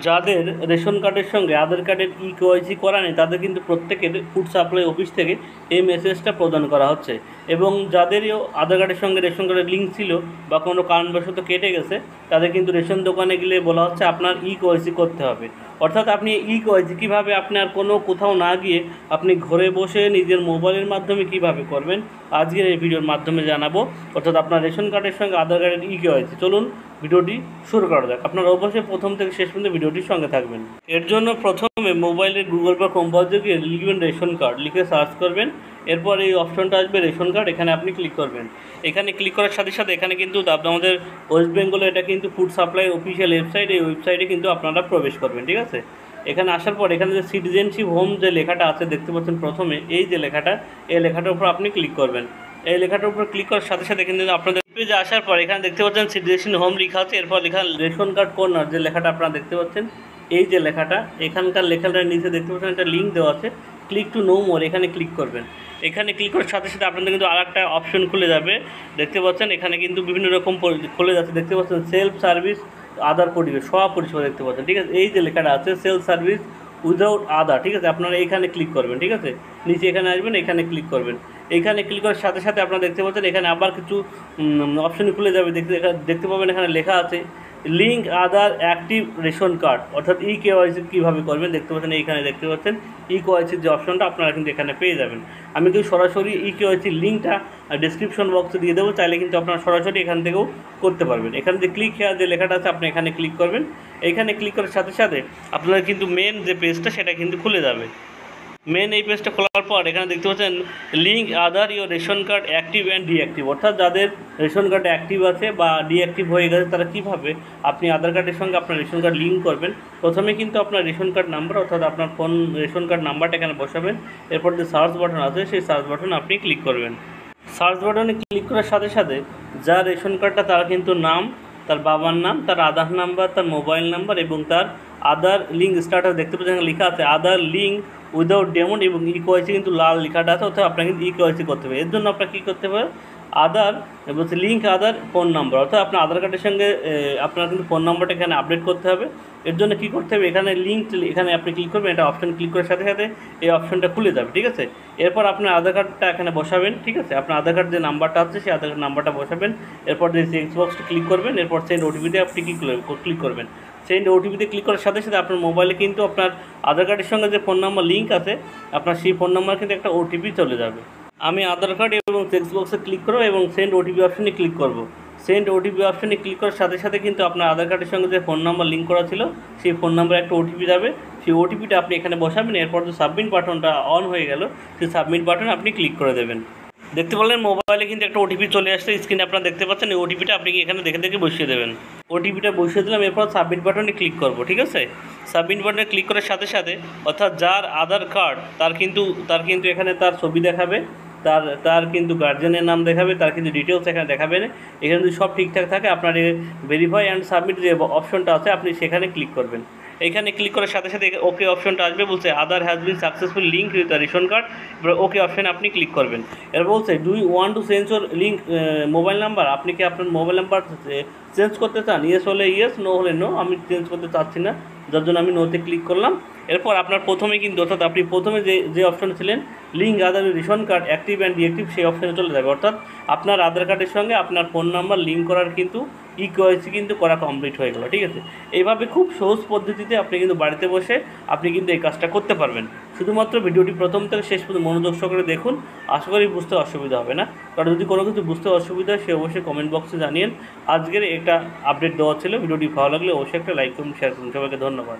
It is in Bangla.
যাদের রেশন কার্ডের সঙ্গে আধার কার্ডের ইকেওয়াইসি করা নেই তাদের কিন্তু প্রত্যেকের ফুড সাপ্লাই অফিস থেকে এই মেসেজটা প্রদান করা হচ্ছে। এবং যাদেরও আধার কার্ডের সঙ্গে রেশন কার্ডের লিঙ্ক ছিল বা কোনো কারণবশত কেটে গেছে তাদের কিন্তু রেশন দোকানে গেলে বলা হচ্ছে আপনার ইকেওয়াইসি করতে হবে। অর্থাৎ আপনি ইকেওয়াইসি কীভাবে আপনার কোনো কোথাও না গিয়ে আপনি ঘরে বসে নিজের মোবাইলের মাধ্যমে কিভাবে করবেন আজকের এই ভিডিওর মাধ্যমে জানাবো। অর্থাৎ আপনার রেশন কার্ডের সঙ্গে আধার কার্ডের ইকেওয়াইসি। চলুন ভিডিওটি শুরু করা যাক। আপনারা অবশ্যই প্রথম থেকে শেষ পর্যন্ত ভিডিওটির সঙ্গে থাকবেন। এর জন্য প্রথমে মোবাইলের গুগল বা ক্রোম ব্রাউজারে গিয়ে লিখবেন রেশন কার্ড, লিখে সার্চ করবেন। এরপর এই অপশনটা আসবে রেশন কার্ড, এখানে আপনি ক্লিক করবেন। এখানে ক্লিক করার সাথে সাথে এখানে কিন্তু আমাদের ওয়েস্ট বেঙ্গলে এটা কিন্তু ফুড সাপ্লাইয়ের অফিসিয়াল ওয়েবসাইট, এই ওয়েবসাইটে কিন্তু আপনারা প্রবেশ করবেন। ঠিক আছে, এখানে আসার পর এখানে যে সিটিজেনশিপ হোম যে লেখাটা আছে দেখতে পাচ্ছেন প্রথমে, এই যে লেখাটা, এই লেখাটার উপর আপনি ক্লিক করবেন। এই লেখাটার উপর ক্লিক করার সাথে সাথে কিন্তু আপনাদের পেজে আসার পর এখানে দেখতে পাচ্ছেন সিটিজেন হোম লেখা আছে। এরপর লেখা রেশন কার্ড কর্নার, যে লেখাটা আপনারা দেখতে পাচ্ছেন, এই যে লেখাটা, এখানকার লেখাটার নিচে দেখতে পাচ্ছেন একটা লিঙ্ক দেওয়া আছে, ক্লিক টু নো মোর, এখানে ক্লিক করবেন। এখানে ক্লিক করার সাথে সাথে আপনাদের কিন্তু আরেকটা অপশন খুলে যাবে, দেখতে পাচ্ছেন এখানে কিন্তু বিভিন্ন রকম খুলে যাচ্ছে, দেখতে পাচ্ছেন সেলফ সার্ভিস আধার পরিষেবা, সব পরিষেবা দেখতে পাচ্ছেন। ঠিক আছে, এই যে লেখাটা আছে সেলফ সার্ভিস উইদাউট আধার, ঠিক আছে, আপনারা এইখানে ক্লিক করবেন। ঠিক আছে, নিচে এখানে আসবেন, এখানে ক্লিক করবেন। এইখানে ক্লিক করার সাথে সাথে আপনারা দেখতে পাচ্ছেন এখানে আবার কিছু অপশন খুলে যাবে, দেখতে পাবেন এখানে লেখা আছে লিঙ্ক আধার অ্যাক্টিভ রেশন কার্ড, অর্থাৎ ইকেওয়াইসি কীভাবে করবেন দেখতে পাচ্ছেন। এইখানে দেখতে পাচ্ছেন ইকেওয়াইসির যে অপশনটা আপনারা কিন্তু এখানে পেয়ে যাবেন। আমি কিন্তু সরাসরি ইকেওয়াইসির লিঙ্কটা ডিসক্রিপশন বক্সে দিয়ে দেবো, চাইলে কিন্তু আপনারা সরাসরি এখান থেকেও করতে পারবেন। এখানে যে ক্লিক হেয়ার যে লেখাটা আছে আপনি এখানে ক্লিক করবেন। এইখানে ক্লিক করার সাথে সাথে আপনারা কিন্তু মেন যে পেজটা সেটা কিন্তু খুলে যাবে। মেন এই পেজটা খোলার পর এখানে দেখতে পাচ্ছেন link Aadhaar your ration card active and deactive, অর্থাৎ যাদের রেশন কার্ড অ্যাক্টিভ আছে বা ডিঅ্যাক্টিভ হয়ে গেছে তারা কীভাবে আপনি আধার কার্ডের সঙ্গে আপনার রেশন কার্ড লিঙ্ক করবেন। প্রথমে কিন্তু আপনার রেশন কার্ড নাম্বার, অর্থাৎ আপনার ফোন রেশন কার্ড নাম্বারটা এখানে বসাবেন। এরপর যে সার্চ বাটন আছে সেই সার্চ বাটন আপনি ক্লিক করবেন। সার্চ বাটনে ক্লিক করার সাথে সাথে যার রেশন কার্ডটা তার কিন্তু নাম, তার বাবার নাম, তার আধার নাম্বার, তার মোবাইল নাম্বার এবং তার আধার লিঙ্ক স্ট্যাটাস দেখতে পাচ্ছেন লেখা আছে আধার লিঙ্ক উইদাউট ডেমন এবং ইকেওয়াইসি কিন্তু লাল লেখাটা আছে, অর্থাৎ আপনাকে কিন্তু ইকেওয়াইসি করতে হবে। এর জন্য আপনাকে কী করতে হবে, আধার বলছে লিঙ্ক আধার ফোন নাম্বার, অর্থাৎ আপনার আধার কার্ডের সঙ্গে আপনার কিন্তু ফোন নাম্বারটা এখানে আপডেট করতে হবে। এর জন্য কী করতে হবে, এখানে লিঙ্ক, এখানে আপনি ক্লিক করবেন, এটা অপশন ক্লিক করার সাথে সাথে এই অপশনটা খুলে যাবে। ঠিক আছে, এরপর আপনার আধার কার্ডটা এখানে বসাবেন। ঠিক আছে, আপনার আধার কার্ড যে নাম্বারটা আছে সেই আধার কার্ড নাম্বারটা বসাবেন। এরপর যে চেক বক্সটা ক্লিক করবেন, এরপর সেন্ড ওটিপিতে আপনি ক্লিক করবেন। সেন্ড ওটিপিতে ক্লিক করার সাথে সাথে আপনার মোবাইলে কিন্তু আপনার আধার কার্ডের সঙ্গে যে ফোন নাম্বার লিঙ্ক আছে আপনার সেই ফোন নাম্বার কিন্তু একটা ওটিপি চলে যাবে। আমি আধার কার্ড এবং টেক্সট বক্সে ক্লিক করব এবং সেন্ড ওটিপি অপশনে ক্লিক করব। সেন্ড ওটিপি অপশনে ক্লিক করার সাথে সাথে কিন্তু আপনার আধার কার্ডের সঙ্গে যে ফোন নাম্বার লিঙ্ক করা ছিল সেই ফোন নাম্বারে একটা ওটিপি যাবে, সেই ওটিপিটা আপনি এখানে বসাবেন। এরপর যে সাবমিট বাটনটা অন হয়ে গেল, সেই সাবমিট বাটনে আপনি ক্লিক করে দেবেন। দেখতে পারলেন মোবাইলে কিন্তু একটা ওটিপি চলে আসছে, স্ক্রিনে আপনারা দেখতে পাচ্ছেন। এই ওটিপিটা আপনি এখানে দেখে দেখে বসিয়ে দেবেন। ওটিপিটা বসিয়ে দিলাম, এরপর সাবমিট বাটনে ক্লিক করব। ঠিক আছে, সাবমিট বাটনে ক্লিক করার সাথে সাথে অর্থাৎ যার আধার কার্ড তার কিন্তু এখানে তার ছবি দেখাবে, তার কিন্তু গার্জেনের নাম দেখাবে, তার কিন্তু ডিটেলস এখানে দেখাবে না। এখানে যদি সব ঠিকঠাক থাকে আপনার ভেরিফাই অ্যান্ড সাবমিট যে অপশনটা আছে আপনি সেখানে ক্লিক করবেন। এখানে ক্লিক করার সাথে সাথে ওকে অপশনটা আসবে, বলছে Aadhaar has been successful link with ration card. এবার ওকে অপশানে আপনি ক্লিক করবেন। এবার বলছে do you want to change your link mobile number, আপনি কি আপনার মোবাইল নাম্বার চেঞ্জ করতে চান? ইয়েস হলে ইয়েস, নো হলে নো। আমি চেঞ্জ করতে চাচ্ছি না, যার জন্য আমি নোতে ক্লিক করলাম। এরপর আপনার প্রথমে কিন্তু অর্থাৎ আপনি প্রথমে যে অপশনে ছিলেন link Aadhaar ration card active and deactive, সেই অপশানে চলে যাবে। অর্থাৎ আপনার আধার কার্ডের সঙ্গে আপনার ফোন নাম্বার লিঙ্ক করার কিন্তু ইকেওয়াইসি কিন্তু করা কমপ্লিট হয়ে গেল। ঠিক আছে, এইভাবে খুব সহজ পদ্ধতিতে আপনি কিন্তু বাড়িতে বসে আপনি কিন্তু এই কাজটা করতে পারবেন। শুধুমাত্র ভিডিওটি প্রথম থেকে শেষ পর্যন্ত মনোযোগ সহকারে দেখুন, আশা করি বুঝতে অসুবিধা হবে না। কারণ যদি কোনো কিছু বুঝতে অসুবিধা হয় সে অবশ্যই কমেন্ট বক্সে জানিয়েন। আজকের একটা আপডেট দেওয়া ছিল, ভিডিওটি ভালো লাগলে অবশ্যই একটা লাইক করুন, শেয়ার করুন। সবাইকে ধন্যবাদ।